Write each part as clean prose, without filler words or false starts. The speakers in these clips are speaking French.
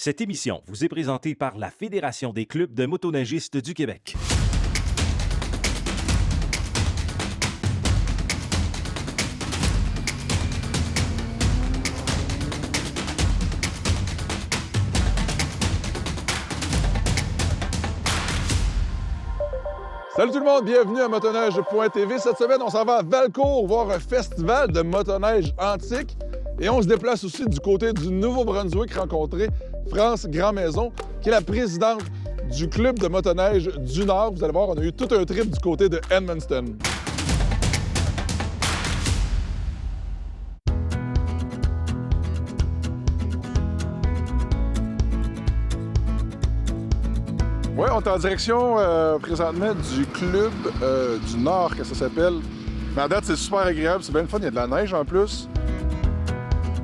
Cette émission vous est présentée par la Fédération des clubs de motoneigistes du Québec. Salut tout le monde, bienvenue à motoneige.tv. Cette semaine, on s'en va à Valcourt voir un festival de motoneige antique. Et on se déplace aussi du côté du Nouveau-Brunswick rencontrer France Grandmaison, qui est la présidente du club de motoneige du Nord. Vous allez voir, on a eu tout un trip du côté de Edmundston. Oui, on est en direction présentement du club du Nord, que ça s'appelle. Mais à date, c'est super agréable, c'est bien le fun, il y a de la neige en plus.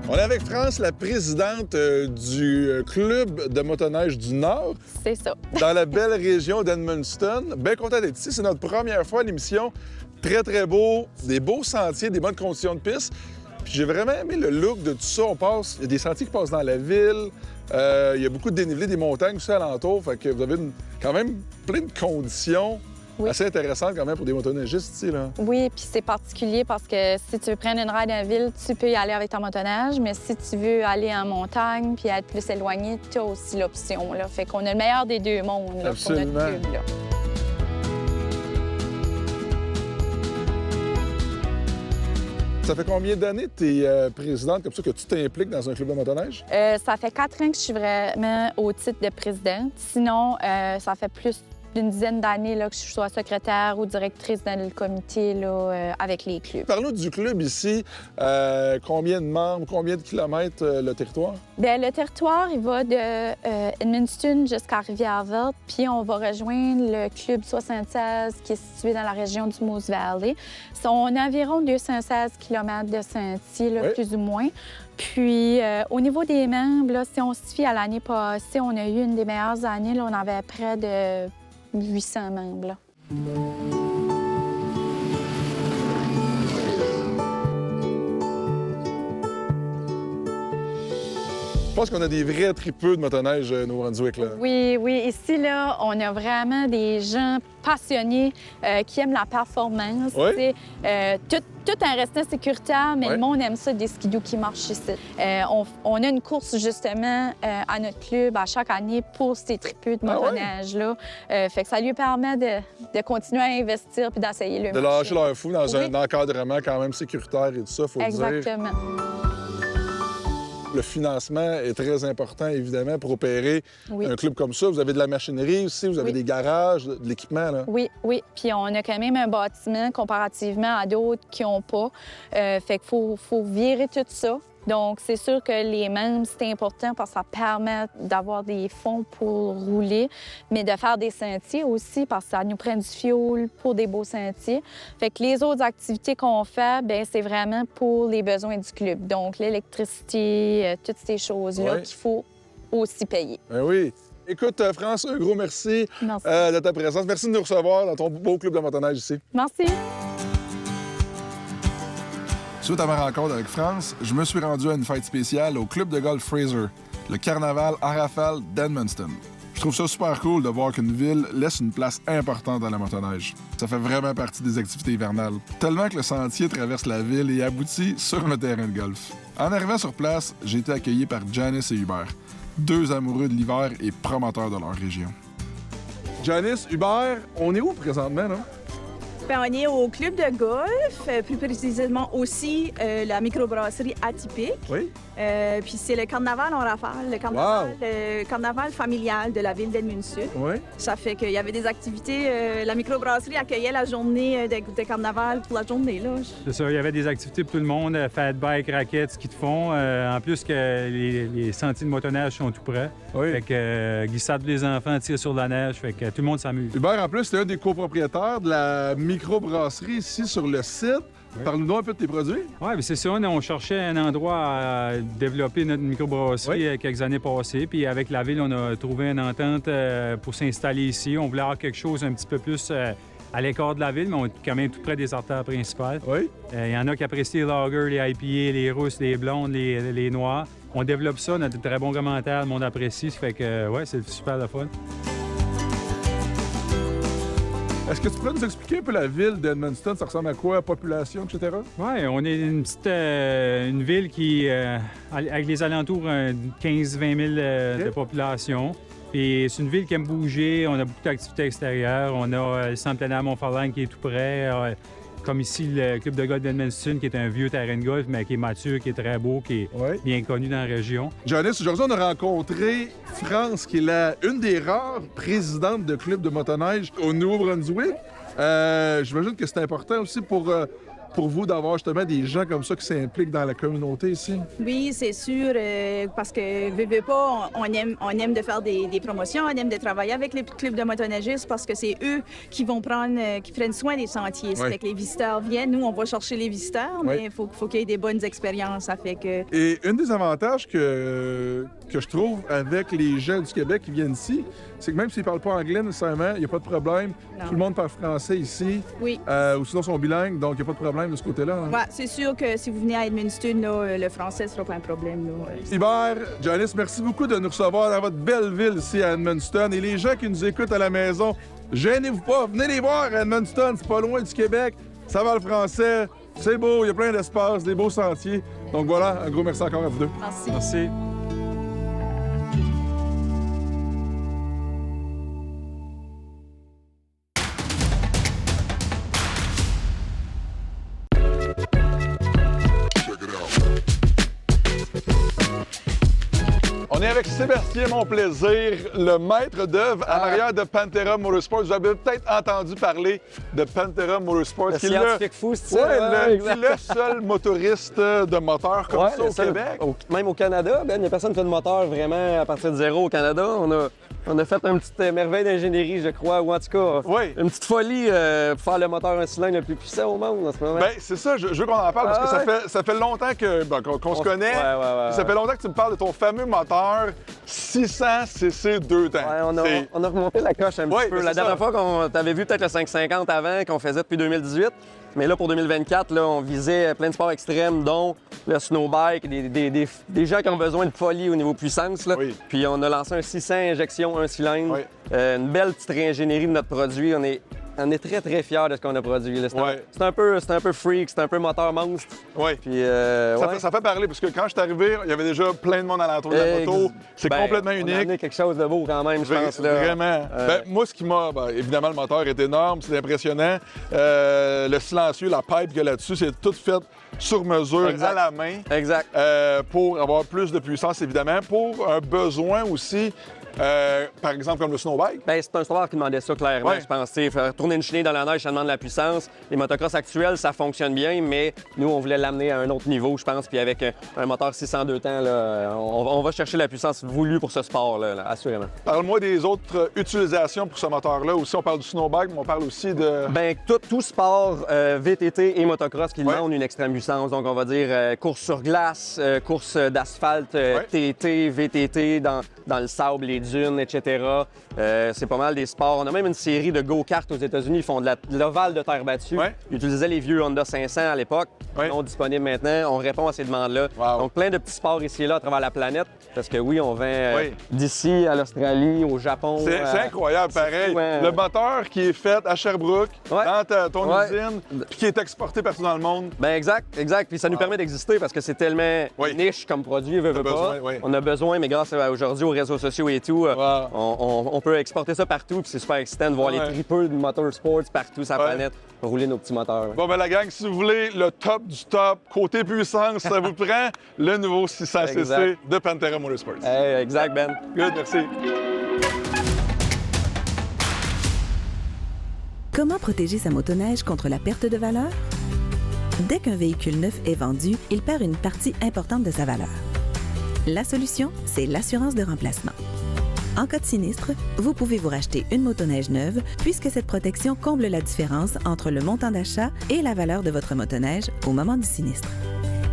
On est avec France, la présidente du club de motoneige du Nord. C'est ça. Dans la belle région d'Edmundston. Bien content d'être ici, c'est notre première fois à l'émission. Très, très beau, des beaux sentiers, des bonnes conditions de piste. Puis j'ai vraiment aimé le look de tout ça. Il y a des sentiers qui passent dans la ville. Il y a beaucoup de dénivelé, des montagnes aussi alentour. Fait que vous avez quand même plein de conditions assez intéressantes quand même pour des motoneigistes ici, là. Oui, puis c'est particulier parce que si tu veux prendre une ride en ville, tu peux y aller avec ton motoneige, mais si tu veux aller en montagne puis être plus éloigné, tu as aussi l'option, là. Fait qu'on a le meilleur des deux mondes, là, pour notre club, là. Ça fait combien d'années que tu es présidente comme ça, que tu t'impliques dans un club de motoneige? Ça fait 4 ans que je suis vraiment au titre de présidente. Sinon, ça fait plus d'une dizaine d'années là, que je sois secrétaire ou directrice dans le comité là, avec les clubs. Parle-nous du club ici. Combien de membres, combien de kilomètres le territoire? Bien, le territoire, il va de Edmundston jusqu'à Rivière-Verte, puis on va rejoindre le club 76 qui est situé dans la région du Moose Valley. On a environ 216 km de sentiers, là, plus ou moins. Puis, au niveau des membres, là, si on se fie à l'année passée, on a eu une des meilleures années. Là, on avait près de 800 membres. Là. Je pense qu'on a des vrais tripeux de motoneige Nouveau-Brunswick, là. Oui, oui. Ici, là, on a vraiment des gens passionnés qui aiment la performance. Oui. Tout en restant sécuritaire, mais le monde aime ça, des skidoo qui marchent ici. On a une course, justement, à notre club à chaque année pour ces tripeux de motoneige-là. Fait que ça lui permet de continuer à investir puis d'essayer le De lâcher leur fou dans un encadrement quand même sécuritaire et tout ça, faut le dire. Exactement. Le financement est très important, évidemment, pour opérer un club comme ça. Vous avez de la machinerie aussi, vous avez des garages, de l'équipement, là. Oui, oui. Puis on a quand même un bâtiment comparativement à d'autres qui n'ont pas. Fait qu'il faut virer tout ça. Donc, c'est sûr que les membres, c'est important parce que ça permet d'avoir des fonds pour rouler, mais de faire des sentiers aussi parce que ça nous prend du fioul pour des beaux sentiers. Fait que les autres activités qu'on fait, bien, c'est vraiment pour les besoins du club. Donc, l'électricité, toutes ces choses-là qu'il faut aussi payer. Ben oui. Écoute, France, un gros merci, de ta présence. Merci de nous recevoir dans ton beau club de motoneige ici. Merci. Suite à ma rencontre avec France, je me suis rendu à une fête spéciale au club de golf Fraser, le carnaval à rafale d'Edmundston. Je trouve ça super cool de voir qu'une ville laisse une place importante dans la motoneige. Ça fait vraiment partie des activités hivernales. Tellement que le sentier traverse la ville et aboutit sur le terrain de golf. En arrivant sur place, j'ai été accueilli par Janice et Hubert, deux amoureux de l'hiver et promoteurs de leur région. Janice, Hubert, on est où présentement, là? Bien, on est au club de golf, plus précisément aussi la microbrasserie Atypique. Oui. Puis c'est le carnaval en rafale, le carnaval familial de la ville d'Edmundston. Oui. Ça fait qu'il y avait des activités. La microbrasserie accueillait la journée de carnaval pour la journée, là. C'est ça, il y avait des activités pour tout le monde, fat bike, raquettes, ski de fond. En plus que les sentiers de motoneige sont tout près. Oui. Fait que glissade des enfants, tir sur la neige, fait que tout le monde s'amuse. Hubert, en plus, tu es un des copropriétaires de la microbrasserie ici sur le site. Oui. Parle-nous un peu de tes produits. Oui, bien c'est ça. On cherchait un endroit à développer notre microbrasserie quelques années passées. Puis avec la ville, on a trouvé une entente pour s'installer ici. On voulait avoir quelque chose un petit peu plus à l'écart de la ville, mais on est quand même tout près des artères principales. Oui. Il y en a qui apprécient les lagers, les IPA, les rousses, les blondes, les noires. on développe ça, on a de très bons commentaires, le monde apprécie, ça fait que, ouais, c'est super le fun. Est-ce que tu pourrais nous expliquer un peu la ville d'Edmundston? Ça ressemble à quoi? Population, etc.? Oui, on est une petite une ville qui, avec les alentours, 15-20 000 de population. Puis c'est une ville qui aime bouger, on a beaucoup d'activités extérieures. On a le centre plein air Mont-Farlagne qui est tout près. Comme ici, le club de golf d'Edmundston, qui est un vieux terrain de golf, mais qui est mature, qui est très beau, qui est bien connu dans la région. Janice, aujourd'hui, on a rencontré France, qui est une des rares présidentes de club de motoneige au Nouveau-Brunswick. J'imagine que c'est important aussi pour vous d'avoir justement des gens comme ça qui s'impliquent dans la communauté ici. Oui, c'est sûr, parce que, veux pas, on aime de faire des promotions, on aime de travailler avec les clubs de motoneigistes parce que c'est eux qui prennent soin des sentiers. Ça fait que les visiteurs viennent, nous, on va chercher les visiteurs, mais il faut qu'il y ait des bonnes expériences. Ça fait que... Et un des avantages que je trouve avec les gens du Québec qui viennent ici, c'est que même s'ils ne parlent pas anglais nécessairement, il n'y a pas de problème. Non. Tout le monde parle français ici. Oui. Ou sinon, ils sont bilingues, donc il n'y a pas de problème de ce côté-là. Hein. Ouais, c'est sûr que si vous venez à Edmundston, là, le français ne sera pas un problème. Hubert, Janice, merci beaucoup de nous recevoir dans votre belle ville ici à Edmundston. Et les gens qui nous écoutent à la maison, gênez-vous pas, venez les voir à Edmundston, c'est pas loin du Québec, ça va le français, c'est beau, il y a plein d'espace, des beaux sentiers. Donc voilà, un gros merci encore à vous deux. Merci. Merci. On est avec Sébastien Monplaisir, le maître d'œuvre à l'arrière de Pantera Motorsports. Vous avez peut-être entendu parler de Pantera Motorsports. Le qui est scientifique fou, c'est ça? le seul motoriste de moteur comme ça au Québec. Même au Canada, Ben, il n'y a personne qui fait de moteur vraiment à partir de zéro au Canada. On a fait une petite merveille d'ingénierie, je crois, ou en tout cas, une petite folie pour faire le moteur un cylindre le plus puissant au monde en ce moment. Bien, c'est ça, je veux qu'on en parle parce que ça fait longtemps qu'on se connaît. Ça fait longtemps que tu me parles de ton fameux moteur 600 cc 2 temps. Ouais, on a remonté la coche un petit peu. La dernière fois qu'on t'avait vu peut-être le 550 avant, qu'on faisait depuis 2018. Mais là, pour 2024, là, on visait plein de sports extrêmes, dont le snowbike, des gens qui ont besoin de folie au niveau puissance. Là. Oui. Puis on a lancé un 600 injection, un cylindre. Oui. Une belle petite réingénierie de notre produit. On est très, très fiers de ce qu'on a produit. C'est un peu freak, c'est un peu moteur monstre. Oui. Puis, ça fait parler, parce que quand je suis arrivé, il y avait déjà plein de monde alentour de la moto. C'est complètement unique. On a amené quelque chose de beau quand même, je pense. Là. Vraiment. Moi, ce qui m'a... évidemment, le moteur est énorme, c'est impressionnant. Le silencieux, la pipe qu'il y a là-dessus, c'est tout fait sur mesure, à la main. Exact. Pour avoir plus de puissance, évidemment. Pour un besoin aussi... par exemple, comme le snowbike? Bien, c'est un snowbike qui demandait ça, clairement, je pense. Faire tourner une chenille dans la neige, ça demande de la puissance. Les motocross actuels, ça fonctionne bien, mais nous, on voulait l'amener à un autre niveau, je pense. Puis avec un moteur 602 temps, là, on va chercher la puissance voulue pour ce sport-là, assurément. Parle-moi des autres utilisations pour ce moteur-là. Aussi, on parle du snowbike, mais on parle aussi de... Bien, tout sport VTT et motocross qui demande une extrême puissance. Donc, on va dire course sur glace, course d'asphalte, TT, VTT dans le sable, les dunes, etc. C'est pas mal des sports. On a même une série de go-kart aux États-Unis. Ils font de l'ovale de terre battue. Ils utilisaient les vieux Honda 500 à l'époque. Ils sont disponibles maintenant. On répond à ces demandes-là. Donc, plein de petits sports ici et là à travers la planète. Parce que oui, on vend d'ici à l'Australie, au Japon. C'est incroyable, pareil. Le moteur qui est fait à Sherbrooke, dans ton usine, puis qui est exporté partout dans le monde. Bien, exact. Puis ça nous permet d'exister parce que c'est tellement niche comme produit, veut pas. On a besoin, mais grâce aujourd'hui aux réseaux sociaux et tout, on peut exporter ça partout. Puis c'est super excitant de voir les tripeux de motorsports partout sur la planète rouler nos petits moteurs. Bon, ben la gang, si vous voulez le top du top, côté puissance, ça vous prend le nouveau 600cc de Pantera Motorsports. Exact, Ben. Good, merci. Comment protéger sa motoneige contre la perte de valeur? Dès qu'un véhicule neuf est vendu, il perd une partie importante de sa valeur. La solution, c'est l'assurance de remplacement. En cas de sinistre, vous pouvez vous racheter une motoneige neuve puisque cette protection comble la différence entre le montant d'achat et la valeur de votre motoneige au moment du sinistre.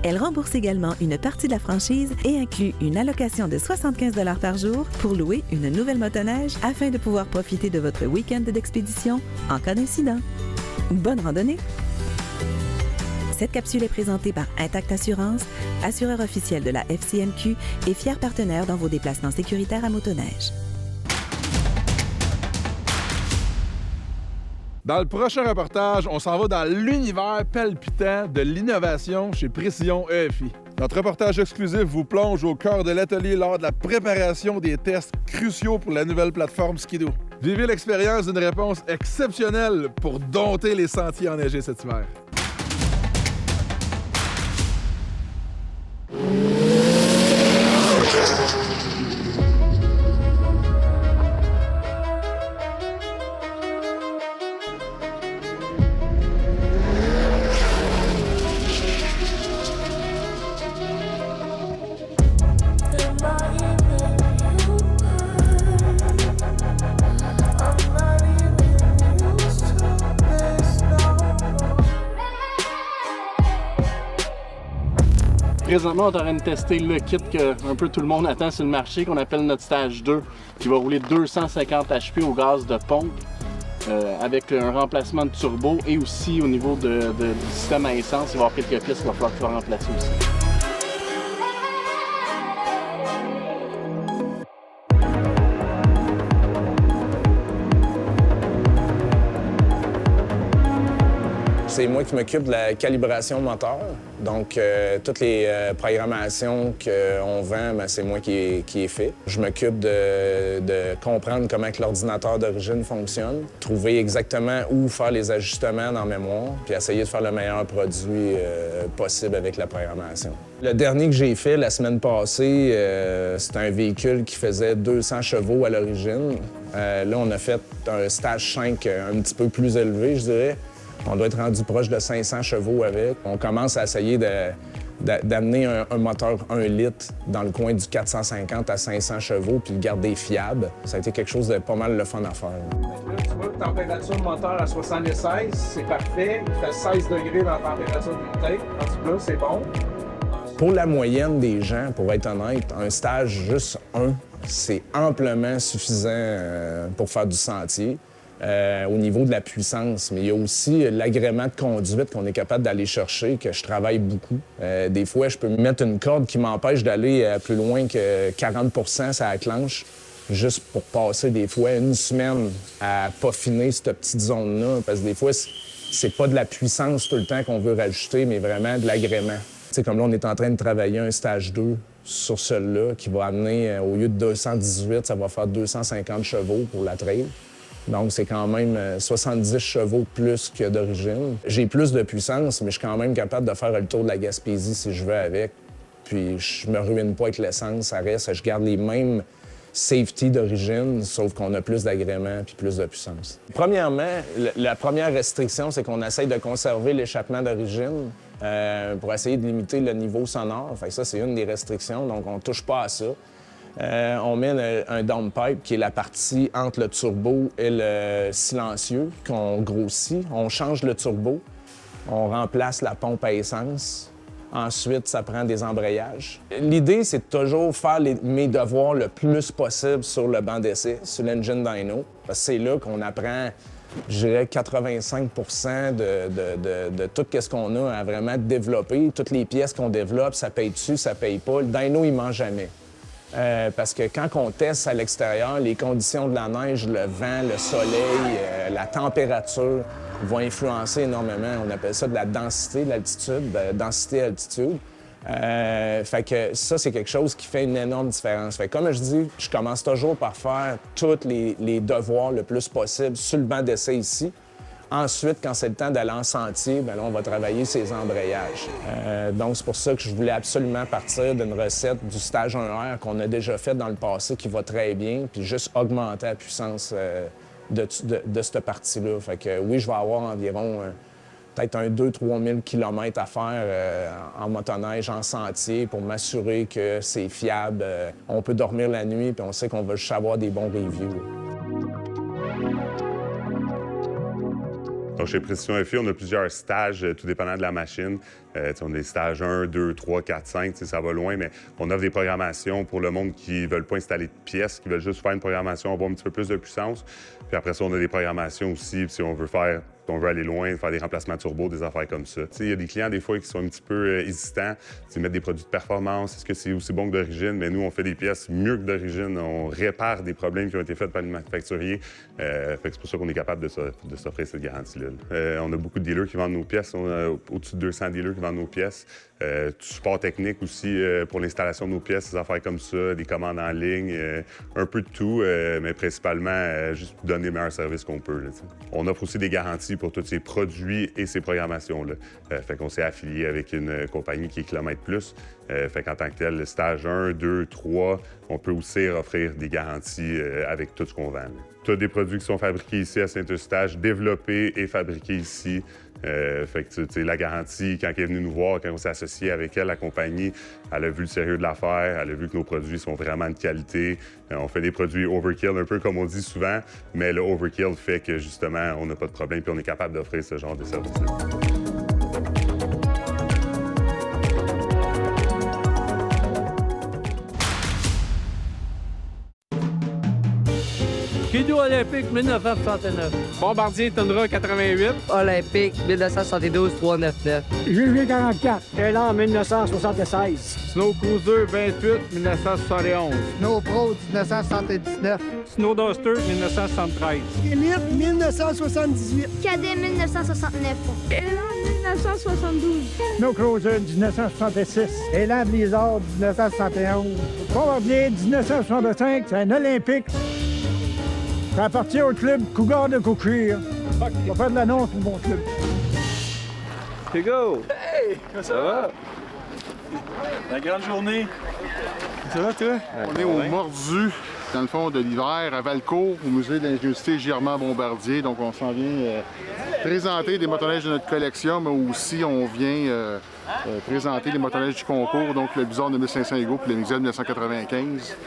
Elle rembourse également une partie de la franchise et inclut une allocation de 75 $ par jour pour louer une nouvelle motoneige afin de pouvoir profiter de votre week-end d'expédition en cas d'incident. Bonne randonnée! Cette capsule est présentée par Intact Assurance, assureur officiel de la FCMQ et fier partenaire dans vos déplacements sécuritaires à motoneige. Dans le prochain reportage, on s'en va dans l'univers palpitant de l'innovation chez Précision EFI. Notre reportage exclusif vous plonge au cœur de l'atelier lors de la préparation des tests cruciaux pour la nouvelle plateforme Ski-Doo. Vivez l'expérience d'une réponse exceptionnelle pour dompter les sentiers enneigés cet hiver. Présentement, on est en train de tester le kit que un peu tout le monde attend sur le marché, qu'on appelle notre stage 2, qui va rouler 250 HP au gaz de pompe, avec un remplacement de turbo et aussi au niveau du système à essence, il va y avoir quelques pièces qu'il va falloir que tu vas remplacer aussi. C'est moi qui m'occupe de la calibration moteur. Donc, toutes les programmations qu'on vend, c'est moi qui ai fait. Je m'occupe de comprendre comment que l'ordinateur d'origine fonctionne, trouver exactement où faire les ajustements dans la mémoire, puis essayer de faire le meilleur produit possible avec la programmation. Le dernier que j'ai fait la semaine passée, c'était un véhicule qui faisait 200 chevaux à l'origine. Là, on a fait un stage 5 un petit peu plus élevé, je dirais. On doit être rendu proche de 500 chevaux avec. On commence à essayer d'amener un moteur 1 litre dans le coin du 450 à 500 chevaux puis le garder fiable. Ça a été quelque chose de pas mal le fun à faire. Là, tu vois, température moteur à 76, c'est parfait. Il fait 16 degrés dans la température de bouteille. En tout cas, c'est bon. Pour la moyenne des gens, pour être honnête, un stage juste 1, c'est amplement suffisant pour faire du sentier. Au niveau de la puissance, mais il y a aussi l'agrément de conduite qu'on est capable d'aller chercher, que je travaille beaucoup. Des fois, je peux me mettre une corde qui m'empêche d'aller plus loin que 40 % ça clenche, juste pour passer des fois une semaine à peaufiner cette petite zone-là, parce que des fois, c'est pas de la puissance tout le temps qu'on veut rajouter, mais vraiment de l'agrément. Tu sais, comme là, on est en train de travailler un stage 2 sur celui-là, qui va amener, au lieu de 218, ça va faire 250 chevaux pour la trail. Donc, c'est quand même 70 chevaux de plus que d'origine. J'ai plus de puissance, mais je suis quand même capable de faire le tour de la Gaspésie si je veux avec. Puis, je me ruine pas avec l'essence, ça reste. Je garde les mêmes safety d'origine, sauf qu'on a plus d'agrément puis plus de puissance. Premièrement, la première restriction, c'est qu'on essaye de conserver l'échappement d'origine pour essayer de limiter le niveau sonore. Fait que ça, c'est une des restrictions, donc on touche pas à ça. On met un downpipe qui est la partie entre le turbo et le silencieux qu'on grossit. On change le turbo, on remplace la pompe à essence. Ensuite, ça prend des embrayages. L'idée, c'est de toujours faire mes devoirs le plus possible sur le banc d'essai, sur l'engine dyno. Parce que c'est là qu'on apprend, je dirais, 85 % de tout ce qu'on a à vraiment développer. Toutes les pièces qu'on développe, ça paye dessus, ça paye pas. Le dyno, il ment jamais. Parce que quand on teste à l'extérieur, les conditions de la neige, le vent, le soleil, la température vont influencer énormément. On appelle ça de la densité de l'altitude, densité-altitude. Fait que ça, c'est quelque chose qui fait une énorme différence. Fait que comme je dis, je commence toujours par faire tous les devoirs le plus possible sur le banc d'essai ici. Ensuite, quand c'est le temps d'aller en sentier, bien là, on va travailler ses embrayages. Donc, c'est pour ça que je voulais absolument partir d'une recette du stage 1R qu'on a déjà fait dans le passé, qui va très bien, puis juste augmenter la puissance de cette partie-là. Fait que oui, je vais avoir environ peut-être 2-3 000 km à faire en motoneige, en sentier, pour m'assurer que c'est fiable. On peut dormir la nuit, puis on sait qu'on va juste avoir des bons reviews. Donc, chez Précision EFI, on a plusieurs stages, tout dépendant de la machine. On a des stages 1, 2, 3, 4, 5, ça va loin, mais on offre des programmations pour le monde qui ne veulent pas installer de pièces, qui veulent juste faire une programmation, avoir un petit peu plus de puissance. Puis après ça, on a des programmations aussi, si on veut aller loin, faire des remplacements turbo, des affaires comme ça. Il y a des clients, des fois, qui sont un petit peu hésitants. Mettre des produits de performance, est-ce que c'est aussi bon que d'origine? Mais nous, on fait des pièces mieux que d'origine. On répare des problèmes qui ont été faits par les manufacturiers. C'est pour ça qu'on est capable de s'offrir cette garantie-là. On a beaucoup de dealers qui vendent nos pièces. On a au-dessus de 200 dealers qui vendent nos pièces. Du support technique aussi pour l'installation de nos pièces, des affaires comme ça, des commandes en ligne, un peu de tout, mais principalement juste donner le meilleur service qu'on peut. On offre aussi des garanties pour tous ces produits et ces programmations-là. Fait qu'on s'est affilié avec une compagnie qui est Kilomètre Plus. Fait qu'en tant que tel, le stage 1, 2, 3, on peut aussi offrir des garanties avec tout ce qu'on vend. Tu as des produits qui sont fabriqués ici à Saint-Eustache, développés et fabriqués ici. Fait que, tu sais, la garantie, quand elle est venue nous voir, quand on s'est associé avec elle, la compagnie, elle a vu le sérieux de l'affaire, elle a vu que nos produits sont vraiment de qualité. On fait des produits overkill, un peu comme on dit souvent, mais le overkill fait que, justement, on n'a pas de problème puis on est capable d'offrir ce genre de service-là. Ski-Doo olympique 1969. Bombardier Tundra 88. Olympique 1972 399. Juillet 44. Élan 1976. Snow Cruiser 28 1971. Snow Pro 1979. Snow Duster 1973. Élite 1978. Cadet 1969. Élan 1972. Snow Cruiser 1966. Élan Blizzard 1971. Bombardier 1965. C'est un olympique. Ça appartient au club Cougar de Cocuire. On va faire de l'annonce pour mon club. Hugo! Hey! Ça va? La grande journée. Ça va, toi? On est au Mordu, dans le fond de l'hiver, à Valcourt, au musée de l'ingéniosité Girmand-Bombardier. Donc, on s'en vient présenter des motoneiges de notre collection, mais aussi on vient présenter les motoneiges du concours, donc le Bizarre de 1500 Ego puis le Mixel 1995.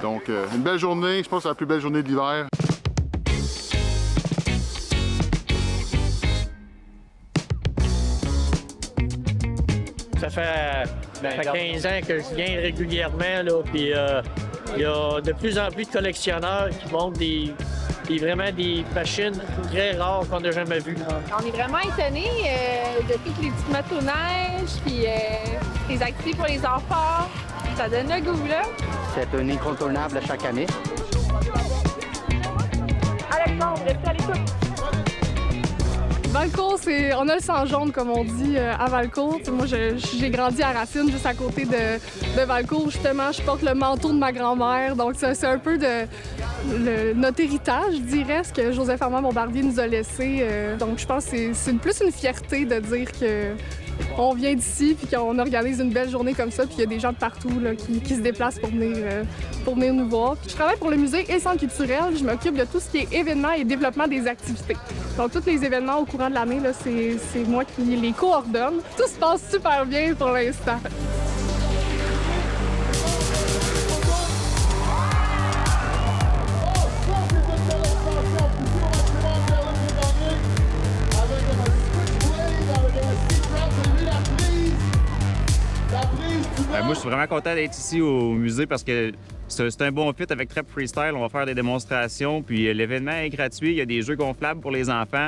Donc, une belle journée, je pense que c'est la plus belle journée de l'hiver. Ça fait 15 ans que je viens régulièrement, là, puis il y a de plus en plus de collectionneurs qui montrent vraiment des machines très rares qu'on n'a jamais vues. On est vraiment étonnés de tous les petits motoneiges, puis les activités pour les enfants. Ça donne le goût, là. C'est un incontournable chaque année. Alexandre, restez à l'écoute. Valcourt, on a le sang jaune, comme on dit, à Valcourt. Moi, j'ai grandi à Racine, juste à côté de Valcourt. Justement, je porte le manteau de ma grand-mère. Donc, c'est un peu notre héritage, je dirais, ce que Joseph Armand Bombardier nous a laissé. Donc, je pense que c'est plus une fierté de dire qu'on vient d'ici puis qu'on organise une belle journée comme ça. Puis il y a des gens de partout là, qui se déplacent pour venir nous voir. Puis je travaille pour le musée et le centre culturel. Je m'occupe de tout ce qui est événements et développement des activités. Donc, tous les événements au courant de l'année, c'est moi qui les coordonne. Tout se passe super bien pour l'instant. Moi, je suis vraiment content d'être ici au musée parce que c'est un bon fit avec Trap Freestyle. On va faire des démonstrations, puis l'événement est gratuit. Il y a des jeux gonflables pour les enfants.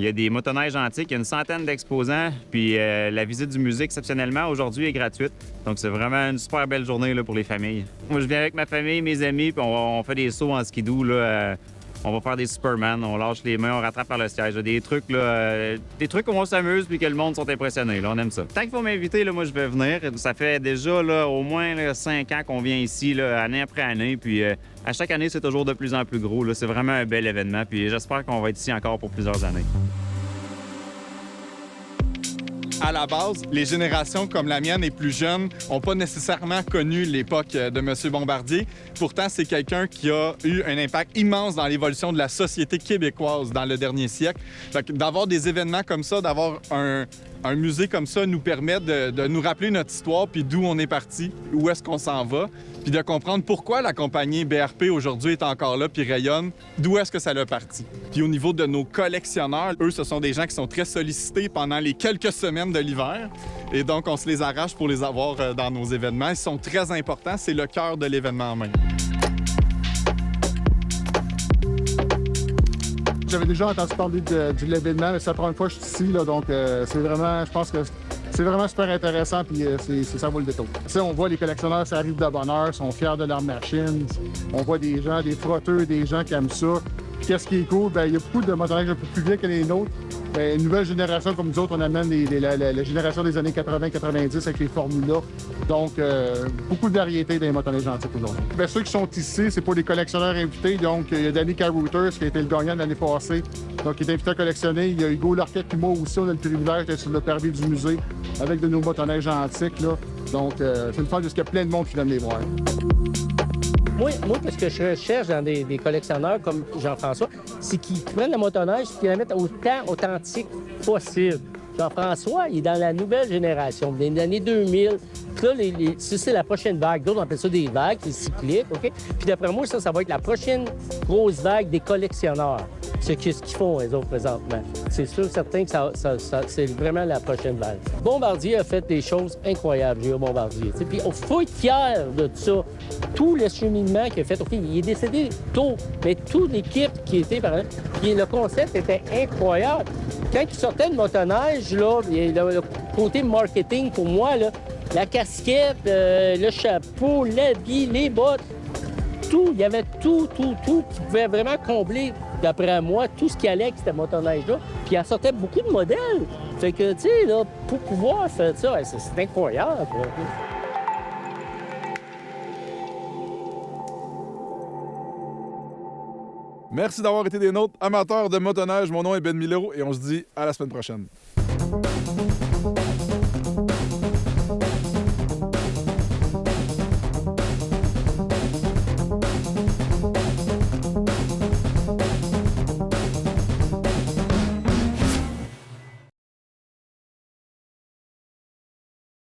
Il y a des motoneiges antiques. Il y a une centaine d'exposants. Puis la visite du musée, exceptionnellement, aujourd'hui est gratuite. Donc, c'est vraiment une super belle journée là, pour les familles. Moi, je viens avec ma famille, mes amis, puis on fait des sauts en skidoo, là. On va faire des Superman, on lâche les mains, on rattrape par le siège. Des trucs où on s'amuse puis que le monde sont impressionnés. Là, on aime ça. Tant qu'il faut m'inviter, là, moi, je vais venir. Ça fait déjà là, au moins là, 5 ans qu'on vient ici, là, année après année. Puis à chaque année, c'est toujours de plus en plus gros. Là. C'est vraiment un bel événement. Puis j'espère qu'on va être ici encore pour plusieurs années. À la base, les générations comme la mienne et plus jeunes n'ont pas nécessairement connu l'époque de M. Bombardier. Pourtant, c'est quelqu'un qui a eu un impact immense dans l'évolution de la société québécoise dans le dernier siècle. D'avoir des événements comme ça, d'avoir un musée comme ça nous permet de nous rappeler notre histoire puis d'où on est parti, où est-ce qu'on s'en va. puis de comprendre pourquoi la compagnie BRP aujourd'hui est encore là puis rayonne, d'où est-ce que ça l'a parti. Puis au niveau de nos collectionneurs, eux, ce sont des gens qui sont très sollicités pendant les quelques semaines de l'hiver et donc on se les arrache pour les avoir dans nos événements. Ils sont très importants, c'est le cœur de l'événement même. J'avais déjà entendu parler de l'événement, mais c'est la première fois que je suis ici, là, donc c'est vraiment, je pense que c'est vraiment super intéressant, puis ça vaut le détour. Tu sais, on voit les collectionneurs, ça arrive de bonne heure, sont fiers de leur machine. On voit des gens, des frotteurs, des gens qui aiment ça. Qu'est-ce qui est cool? Bien, il y a beaucoup de motoneiges un peu plus vieux que les nôtres. Bien, une nouvelle génération comme nous autres, on amène la génération des années 80-90 avec les formulas. Donc, beaucoup de variétés dans les motoneiges antiques aujourd'hui. Bien, ceux qui sont ici, c'est pour des collectionneurs invités. Donc, il y a Danny Carouters qui a été le gagnant de l'année passée. Donc, il est invité à collectionner. Il y a Hugo Lorquette et moi aussi, on a le privilège d'être sur le parvis du musée avec de nos motoneiges antiques, là. Donc, c'est le fun parce qu'il y a plein de monde qui viennent les voir. Moi, ce que je recherche dans des collectionneurs comme Jean-François, c'est qu'ils prennent la motoneige et qu'ils la mettent autant authentique possible. Jean-François, il est dans la nouvelle génération, des années 2000. Puis là, c'est la prochaine vague. D'autres, on appelle ça des vagues, c'est cyclique, OK? Puis d'après moi, ça va être la prochaine grosse vague des collectionneurs. Ce qu'ils font, les autres, présentement. C'est sûr, certain que c'est vraiment la prochaine vague. Bombardier a fait des choses incroyables, Géo Bombardier. T'sais. Puis il faut être fier de ça. Tout le cheminement qu'il a fait, OK, il est décédé tôt, mais toute l'équipe qui était par exemple, puis le concept était incroyable. Quand il sortait de motoneige, là, le côté marketing, pour moi, là, la casquette, le chapeau, l'habit, les bottes, tout, il y avait tout qui pouvait vraiment combler, d'après moi, tout ce qui allait avec cette motoneige-là. Puis il en sortait beaucoup de modèles. Fait que, tu sais, là, pour pouvoir faire ça, c'est incroyable. Là. Merci d'avoir été des nôtres, amateurs de motoneige. Mon nom est Ben Milo et on se dit à la semaine prochaine.